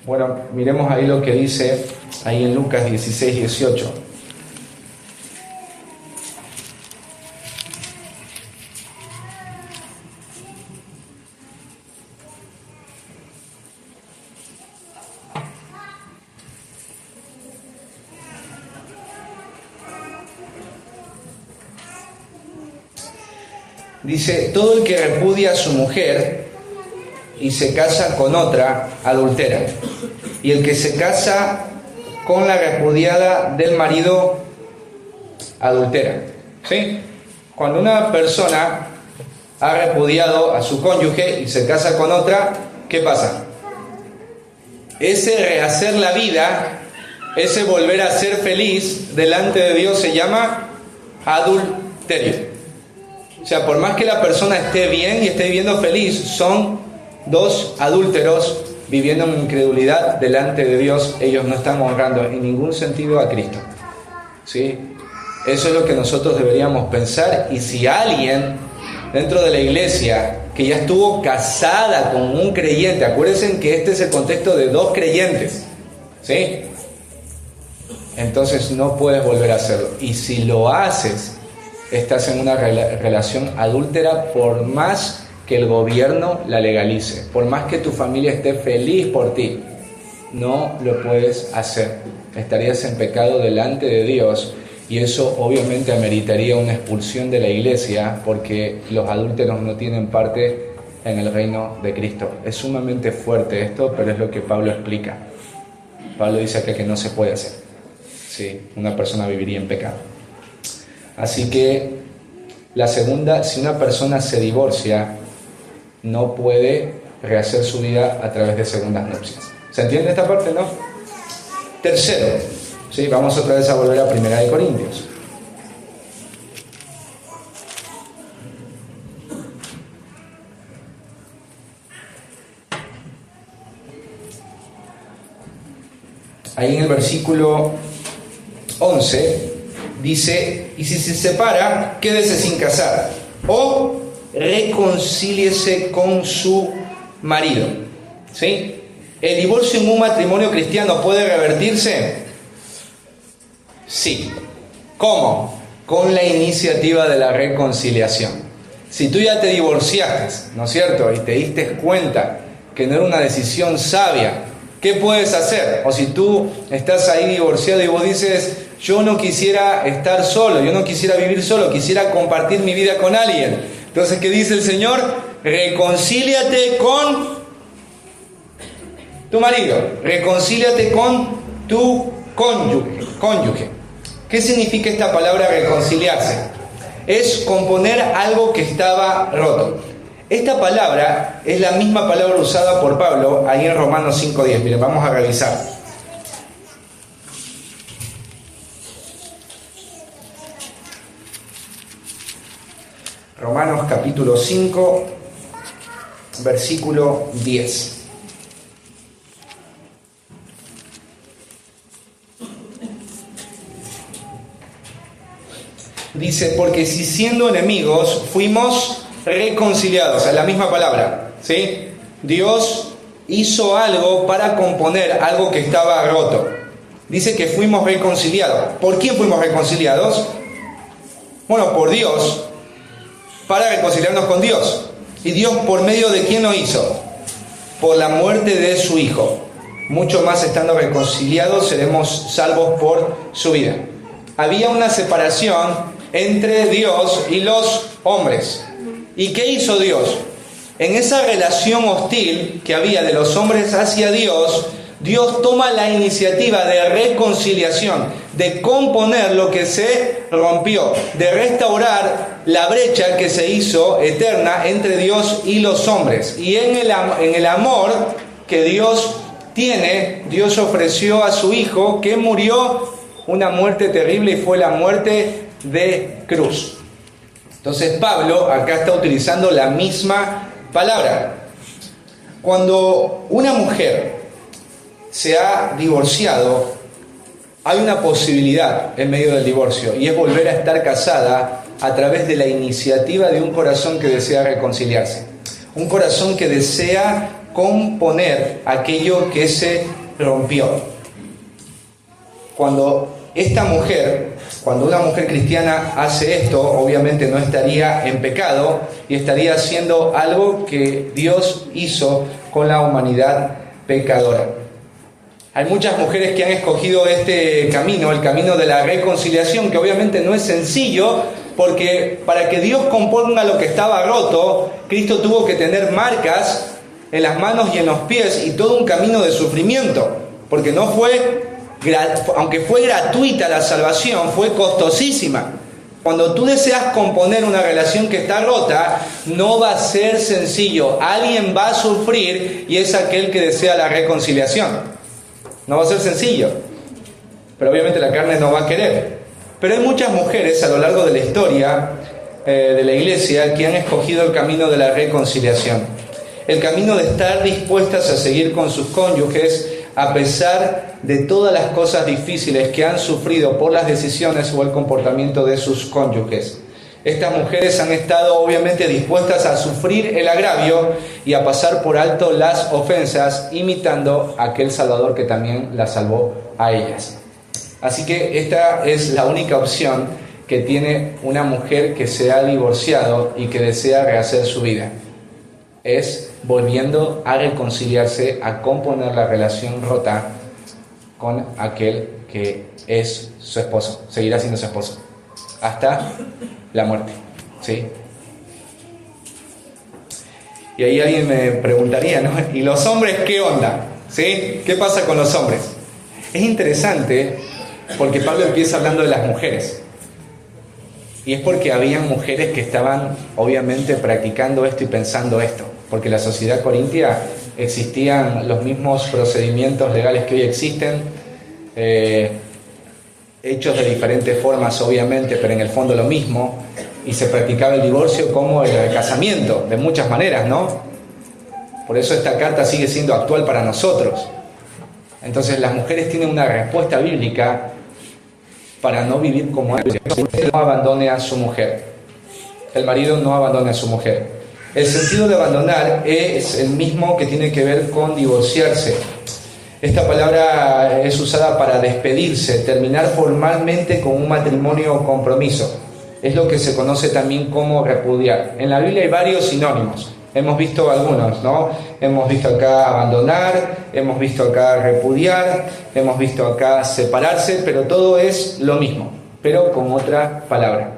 Bueno, miremos ahí lo que dice ahí en Lucas 16, 18. Dice, todo el que repudia a su mujer y se casa con otra, adultera. Y el que se casa con la repudiada del marido, adultera. ¿Sí? Cuando una persona ha repudiado a su cónyuge y se casa con otra, ¿qué pasa? Ese rehacer la vida, ese volver a ser feliz delante de Dios se llama adulterio. O sea, por más que la persona esté bien y esté viviendo feliz, son dos adúlteros viviendo en incredulidad delante de Dios. Ellos no están honrando en ningún sentido a Cristo, ¿sí? Eso es lo que nosotros deberíamos pensar. Y si alguien dentro de la iglesia que ya estuvo casada con un creyente, acuérdense que este es el contexto de dos creyentes, ¿sí? Entonces no puedes volver a hacerlo. Y si lo haces, estás en una relación adúltera, por más que el gobierno la legalice, por más que tu familia esté feliz por ti, no lo puedes hacer. Estarías en pecado delante de Dios, y eso obviamente ameritaría una expulsión de la iglesia, porque los adúlteros no tienen parte en el reino de Cristo. Es sumamente fuerte esto, pero es lo que Pablo explica. Pablo dice acá que no se puede hacer. Sí, una persona viviría en pecado. Así que la segunda, si una persona se divorcia, no puede rehacer su vida a través de segundas nupcias. ¿Se entiende esta parte, no? Tercero, ¿sí? Vamos otra vez a volver a 1 Corintios. Ahí en el versículo 11 dice, y si se separa, quédese sin casar, o reconcíliese con su marido. ¿Sí? ¿El divorcio en un matrimonio cristiano puede revertirse? Sí. ¿Cómo? Con la iniciativa de la reconciliación. Si tú ya te divorciaste, ¿no es cierto?, y te diste cuenta que no era una decisión sabia, ¿qué puedes hacer? O si tú estás ahí divorciado y vos dices, yo no quisiera estar solo, yo no quisiera vivir solo, quisiera compartir mi vida con alguien. Entonces, ¿qué dice el Señor? Reconcíliate con tu marido, reconcíliate con tu cónyuge. ¿Qué significa esta palabra reconciliarse? Es componer algo que estaba roto. Esta palabra es la misma palabra usada por Pablo ahí en Romanos 5:10. Miren, vamos a revisar. Romanos capítulo 5, versículo 10. Dice, porque si siendo enemigos fuimos reconciliados, es la misma palabra, ¿sí? Dios hizo algo para componer algo que estaba roto. Dice que fuimos reconciliados. ¿Por quién fuimos reconciliados? Bueno, por Dios, para reconciliarnos con Dios. ¿Y Dios por medio de quién lo hizo? Por la muerte de su Hijo. Mucho más estando reconciliados seremos salvos por su vida. Había una separación entre Dios y los hombres. ¿Y qué hizo Dios? En esa relación hostil que había de los hombres hacia Dios, Dios toma la iniciativa de reconciliación, de componer lo que se rompió, de restaurar la brecha que se hizo eterna entre Dios y los hombres. Y en el amor que Dios tiene, Dios ofreció a su Hijo, que murió una muerte terrible y fue la muerte de cruz. Entonces Pablo acá está utilizando la misma palabra. Cuando una mujer se ha divorciado, hay una posibilidad en medio del divorcio, y es volver a estar casada a través de la iniciativa de un corazón que desea reconciliarse, un corazón que desea componer aquello que se rompió. Cuando una mujer cristiana hace esto, obviamente no estaría en pecado y estaría haciendo algo que Dios hizo con la humanidad pecadora. Hay muchas mujeres que han escogido este camino, el camino de la reconciliación, que obviamente no es sencillo, porque para que Dios componga lo que estaba roto, Cristo tuvo que tener marcas en las manos y en los pies y todo un camino de sufrimiento, porque no fue, aunque fue gratuita la salvación, fue costosísima. Cuando tú deseas componer una relación que está rota, no va a ser sencillo. Alguien va a sufrir y es aquel que desea la reconciliación. No va a ser sencillo, pero obviamente la carne no va a querer. Pero hay muchas mujeres a lo largo de la historia de la iglesia que han escogido el camino de la reconciliación. El camino de estar dispuestas a seguir con sus cónyuges a pesar de todas las cosas difíciles que han sufrido por las decisiones o el comportamiento de sus cónyuges. Estas mujeres han estado obviamente dispuestas a sufrir el agravio y a pasar por alto las ofensas, imitando a aquel Salvador que también las salvó a ellas. Así que esta es la única opción que tiene una mujer que se ha divorciado y que desea rehacer su vida. Es volviendo a reconciliarse, a componer la relación rota con aquel que es su esposo, seguirá siendo su esposo hasta la muerte, ¿sí? Y ahí alguien me preguntaría, ¿no? ¿Y los hombres qué onda? ¿Sí? ¿Qué pasa con los hombres? Es interesante porque Pablo empieza hablando de las mujeres. Y es porque habían mujeres que estaban obviamente practicando esto y pensando esto. Porque en la sociedad corintia existían los mismos procedimientos legales que hoy existen, hechos de diferentes formas obviamente, pero en el fondo lo mismo, y se practicaba el divorcio como el casamiento, de muchas maneras, ¿no? Por eso esta carta sigue siendo actual para nosotros. Entonces las mujeres tienen una respuesta bíblica para no vivir como ellos. No abandone a su mujer. El marido no abandone a su mujer. El sentido de abandonar es el mismo que tiene que ver con divorciarse. Esta palabra es usada para despedirse, terminar formalmente con un matrimonio o compromiso. Es lo que se conoce también como repudiar. En la Biblia hay varios sinónimos. Hemos visto algunos, ¿no? Hemos visto acá abandonar, hemos visto acá repudiar, hemos visto acá separarse, pero todo es lo mismo, pero con otra palabra.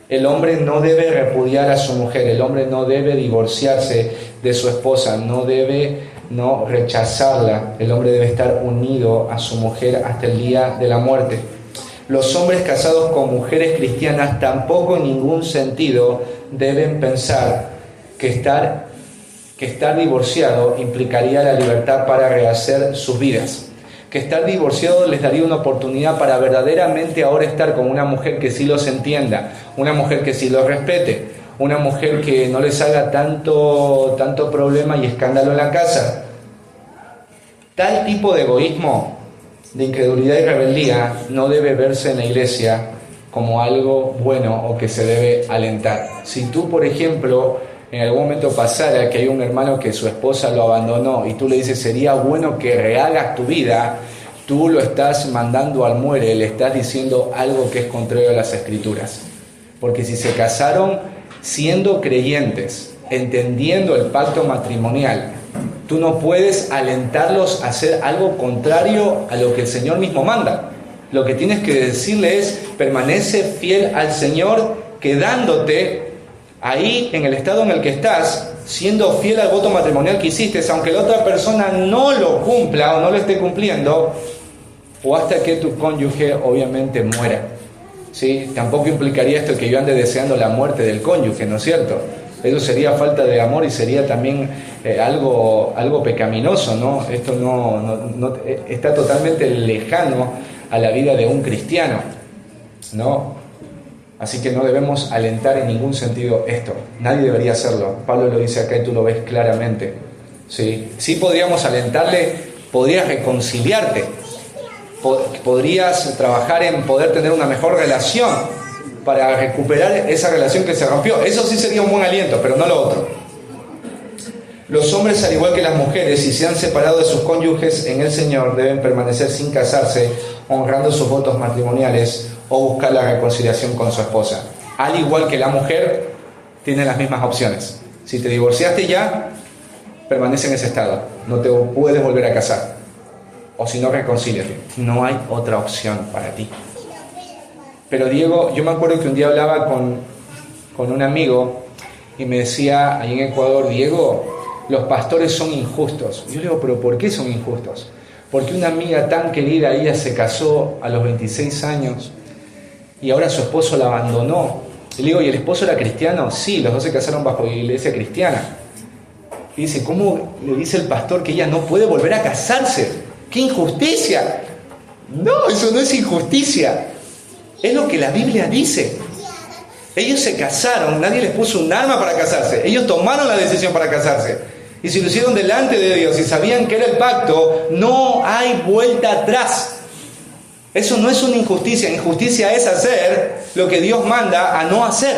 El hombre no debe repudiar a su mujer, el hombre no debe divorciarse de su esposa, no debe rechazarla. El hombre debe estar unido a su mujer hasta el día de la muerte. Los hombres casados con mujeres cristianas tampoco en ningún sentido deben pensar que estar divorciado implicaría la libertad para rehacer sus vidas. Que estar divorciado les daría una oportunidad para verdaderamente ahora estar con una mujer que sí los entienda, una mujer que sí los respete, una mujer que no les haga tanto problema y escándalo en la casa. Tal tipo de egoísmo, de incredulidad y rebeldía no debe verse en la iglesia como algo bueno o que se debe alentar. Si tú, por ejemplo, en algún momento pasara que hay un hermano que su esposa lo abandonó y tú le dices sería bueno que rehagas tu vida, tú lo estás mandando al muere, le estás diciendo algo que es contrario a las Escrituras. Porque si se casaron siendo creyentes, entendiendo el pacto matrimonial, tú no puedes alentarlos a hacer algo contrario a lo que el Señor mismo manda. Lo que tienes que decirle es, permanece fiel al Señor, quedándote ahí en el estado en el que estás, siendo fiel al voto matrimonial que hiciste, aunque la otra persona no lo cumpla o no lo esté cumpliendo, o hasta que tu cónyuge obviamente muera. ¿Sí? Tampoco implicaría esto que yo ande deseando la muerte del cónyuge, ¿no es cierto? Eso sería falta de amor y sería también algo pecaminoso, ¿no? Esto no está totalmente lejano a la vida de un cristiano, ¿no? Así que no debemos alentar en ningún sentido esto. Nadie debería hacerlo. Pablo lo dice acá y tú lo ves claramente. Sí podríamos alentarle, podrías reconciliarte, podrías trabajar en poder tener una mejor relación para recuperar esa relación que se rompió. Eso sí sería un buen aliento, pero no lo otro. Los hombres, al igual que las mujeres, si se han separado de sus cónyuges en el Señor, deben permanecer sin casarse, honrando sus votos matrimoniales o buscar la reconciliación con su esposa. Al igual que la mujer, tiene las mismas opciones. Si te divorciaste ya, permanece en ese estado. No te puedes volver a casar. O si no, reconcíliate. No hay otra opción para ti. Pero Diego, yo me acuerdo que un día hablaba con un amigo y me decía, ahí en Ecuador, Diego, los pastores son injustos. Yo le digo, ¿pero por qué son injustos? Porque una amiga tan querida, ella se casó a los 26 años y ahora su esposo la abandonó. Y le digo, ¿y el esposo era cristiano? Sí, los dos se casaron bajo la iglesia cristiana. Y dice, ¿cómo le dice el pastor que ella no puede volver a casarse? ¡Qué injusticia! No, eso no es injusticia. Es lo que la Biblia dice. Ellos se casaron, nadie les puso un arma para casarse. Ellos tomaron la decisión para casarse. Y si lo hicieron delante de Dios y sabían que era el pacto, no hay vuelta atrás. Eso no es una injusticia. Injusticia es hacer lo que Dios manda a no hacer.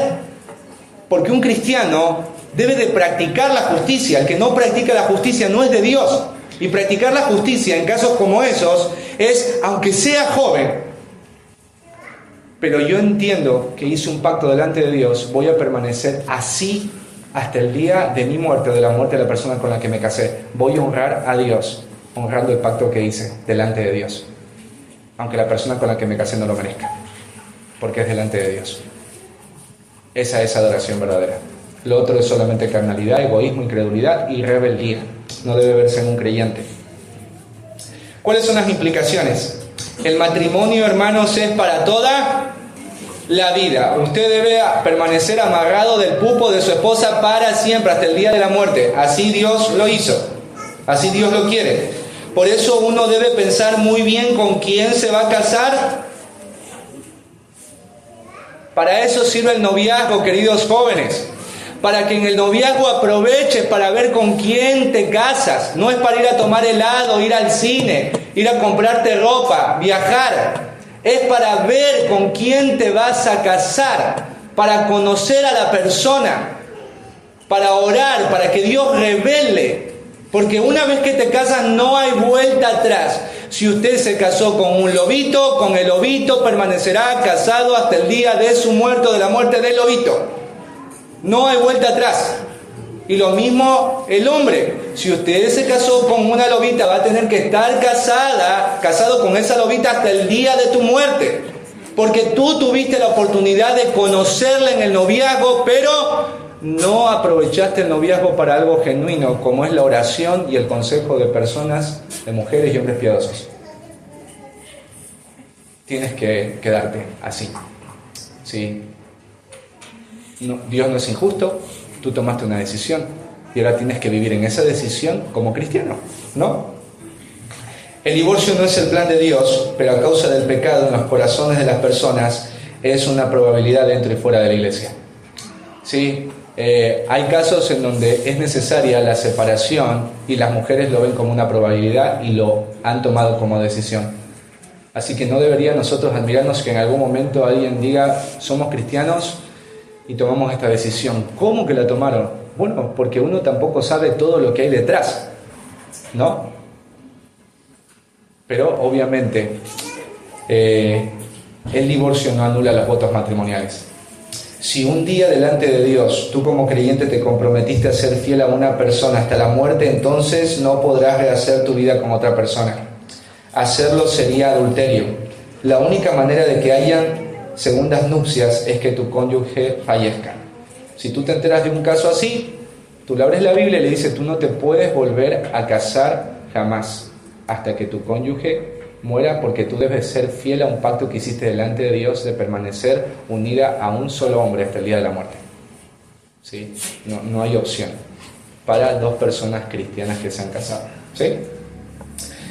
Porque un cristiano debe de practicar la justicia. El que no practica la justicia no es de Dios. Y practicar la justicia en casos como esos es, aunque sea joven, pero yo entiendo que hice un pacto delante de Dios, voy a permanecer así hasta el día de mi muerte, de la muerte de la persona con la que me casé. Voy a honrar a Dios, honrando el pacto que hice delante de Dios, aunque la persona con la que me casé no lo merezca, porque es delante de Dios. Esa es adoración verdadera. Lo otro es solamente carnalidad, egoísmo, incredulidad y rebeldía. No debe verse en un creyente. ¿Cuáles son las implicaciones? El matrimonio, hermanos, es para toda la vida. Usted debe permanecer amarrado del pupo de su esposa para siempre, hasta el día de la muerte. Así Dios lo hizo. Así Dios lo quiere. Por eso uno debe pensar muy bien con quién se va a casar. Para eso sirve el noviazgo, queridos jóvenes. Para que en el noviazgo aproveches para ver con quién te casas. No es para ir a tomar helado, ir al cine, ir a comprarte ropa, viajar. Es para ver con quién te vas a casar, para conocer a la persona, para orar, para que Dios revele. Porque una vez que te casas no hay vuelta atrás. Si usted se casó con un lobito, con el lobito permanecerá casado hasta el día de su muerte o de la muerte del lobito. No hay vuelta atrás. Y lo mismo el hombre. Si usted se casó con una lobita, va a tener que estar casado con esa lobita hasta el día de tu muerte. porque tú tuviste la oportunidad de conocerla en el noviazgo, pero no aprovechaste el noviazgo para algo genuino, como es la oración y el consejo de personas, de mujeres y hombres piadosos. Tienes que quedarte así. ¿Sí? No, Dios no es injusto, tú tomaste una decisión y ahora tienes que vivir en esa decisión como cristiano, ¿no? El divorcio no es el plan de Dios, pero a causa del pecado en los corazones de las personas es una probabilidad dentro y fuera de la iglesia. ¿Sí? Hay casos en donde es necesaria la separación y las mujeres lo ven como una probabilidad y lo han tomado como decisión. Así que no debería nosotros admirarnos que en algún momento alguien diga, somos cristianos y tomamos esta decisión. ¿Cómo que la tomaron? Bueno, porque uno tampoco sabe todo lo que hay detrás, ¿no? Pero obviamente el divorcio no anula los votos matrimoniales. Si un día delante de Dios tú como creyente te comprometiste a ser fiel a una persona hasta la muerte, entonces no podrás rehacer tu vida con otra persona. Hacerlo sería adulterio. La única manera de que hayan segundas nupcias es que tu cónyuge fallezca. Si tú te enteras de un caso así, tú le abres la Biblia y le dices, tú no te puedes volver a casar jamás hasta que tu cónyuge muera, porque tú debes ser fiel a un pacto que hiciste delante de Dios de permanecer unida a un solo hombre hasta el día de la muerte. ¿Sí? No hay opción para dos personas cristianas que se han casado. ¿Sí?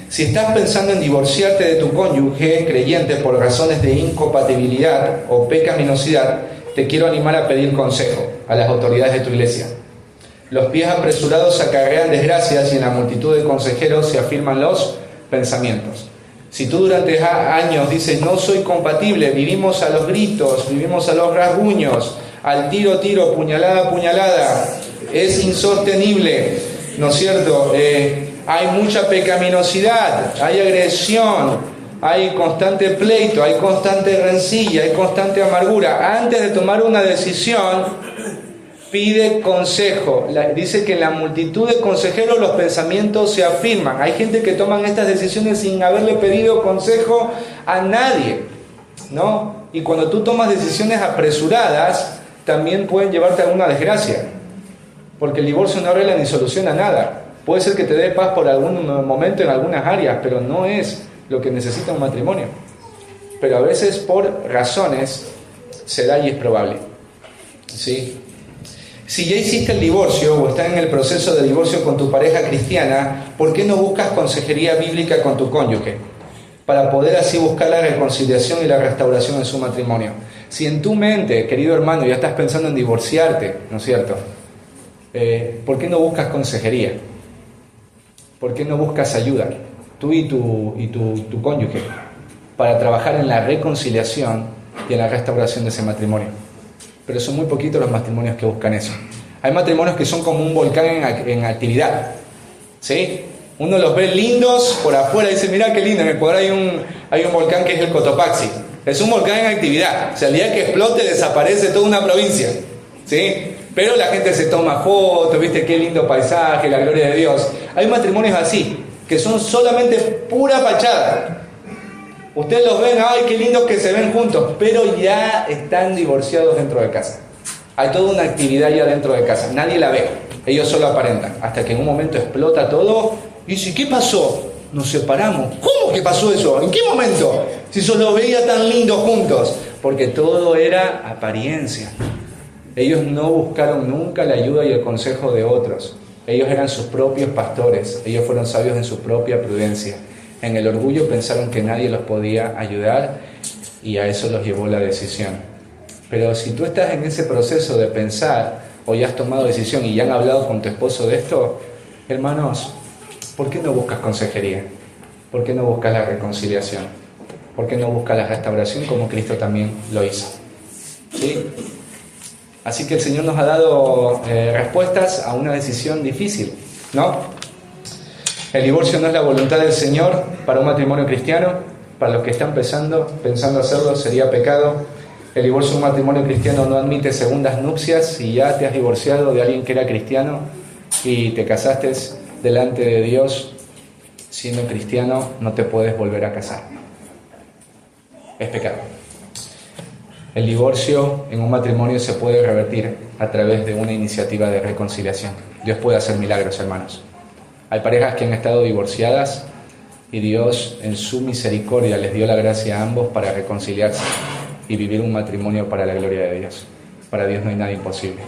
Si estás pensando en divorciarte de tu cónyuge creyente por razones de incompatibilidad o pecaminosidad, te quiero animar a pedir consejo a las autoridades de tu iglesia. Los pies apresurados acarrean desgracias y en la multitud de consejeros se afirman los pensamientos. Si tú durante años dices, no soy compatible, vivimos a los gritos, vivimos a los rasguños, al tiro, puñalada, es insostenible, ¿no es cierto? Hay mucha pecaminosidad, hay agresión, hay constante pleito, hay constante rencilla, hay constante amargura. Antes de tomar una decisión, pide consejo. Dice que en la multitud de consejeros los pensamientos se afirman. Hay gente que toman estas decisiones sin haberle pedido consejo a nadie, ¿no? Y cuando tú tomas decisiones apresuradas, también pueden llevarte a una desgracia, porque el divorcio no arregla ni soluciona nada. Puede ser que te dé paz por algún momento en algunas áreas, pero no es lo que necesita un matrimonio. Pero a veces por razones se da y es probable. ¿Sí? Si ya hiciste el divorcio o estás en el proceso de divorcio con tu pareja cristiana, ¿por qué no buscas consejería bíblica con tu cónyuge? Para poder así buscar la reconciliación y la restauración en su matrimonio. Si en tu mente, querido hermano, ya estás pensando en divorciarte, ¿no es cierto? ¿Por qué no buscas consejería? ¿Por qué no buscas ayuda? Tú y tu cónyuge, para trabajar en la reconciliación y en la restauración de ese matrimonio. Pero son muy poquitos los matrimonios que buscan eso. Hay matrimonios que son como un volcán en actividad, ¿sí? Uno los ve lindos por afuera y dice, mira qué lindo, en Ecuador hay un volcán que es el Cotopaxi. Es un volcán en actividad. O sea, el día que explote desaparece toda una provincia, ¿sí? Pero la gente se toma fotos, ¿viste? Qué lindo paisaje, la gloria de Dios. Hay matrimonios así, que son solamente pura fachada. Ustedes los ven, ay, qué lindos que se ven juntos, pero ya están divorciados dentro de casa. Hay toda una actividad ya dentro de casa, nadie la ve, ellos solo aparentan, hasta que en un momento explota todo y dice, ¿qué pasó? Nos separamos. ¿Cómo que pasó eso? ¿En qué momento? Si se los veía tan lindos juntos. Porque todo era apariencia. Ellos no buscaron nunca la ayuda y el consejo de otros. Ellos eran sus propios pastores, ellos fueron sabios en su propia prudencia. En el orgullo pensaron que nadie los podía ayudar y a eso los llevó la decisión. Pero si tú estás en ese proceso de pensar o ya has tomado decisión y ya han hablado con tu esposo de esto, hermanos, ¿por qué no buscas consejería? ¿Por qué no buscas la reconciliación? ¿Por qué no buscas la restauración como Cristo también lo hizo? ¿Sí? Así que el Señor nos ha dado respuestas a una decisión difícil, ¿no? El divorcio no es la voluntad del Señor para un matrimonio cristiano. Para los que están pensando hacerlo sería pecado. El divorcio de un matrimonio cristiano no admite segundas nupcias. Si ya te has divorciado de alguien que era cristiano y te casaste delante de Dios siendo cristiano, no te puedes volver a casar. Es pecado. El divorcio en un matrimonio se puede revertir a través de una iniciativa de reconciliación. Dios puede hacer milagros, hermanos. Hay parejas que han estado divorciadas y Dios en su misericordia les dio la gracia a ambos para reconciliarse y vivir un matrimonio para la gloria de Dios. Para Dios no hay nada imposible.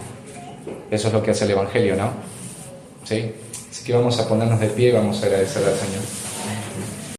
Eso es lo que hace el Evangelio, ¿no? ¿Sí? Así que vamos a ponernos de pie y vamos a agradecer al Señor.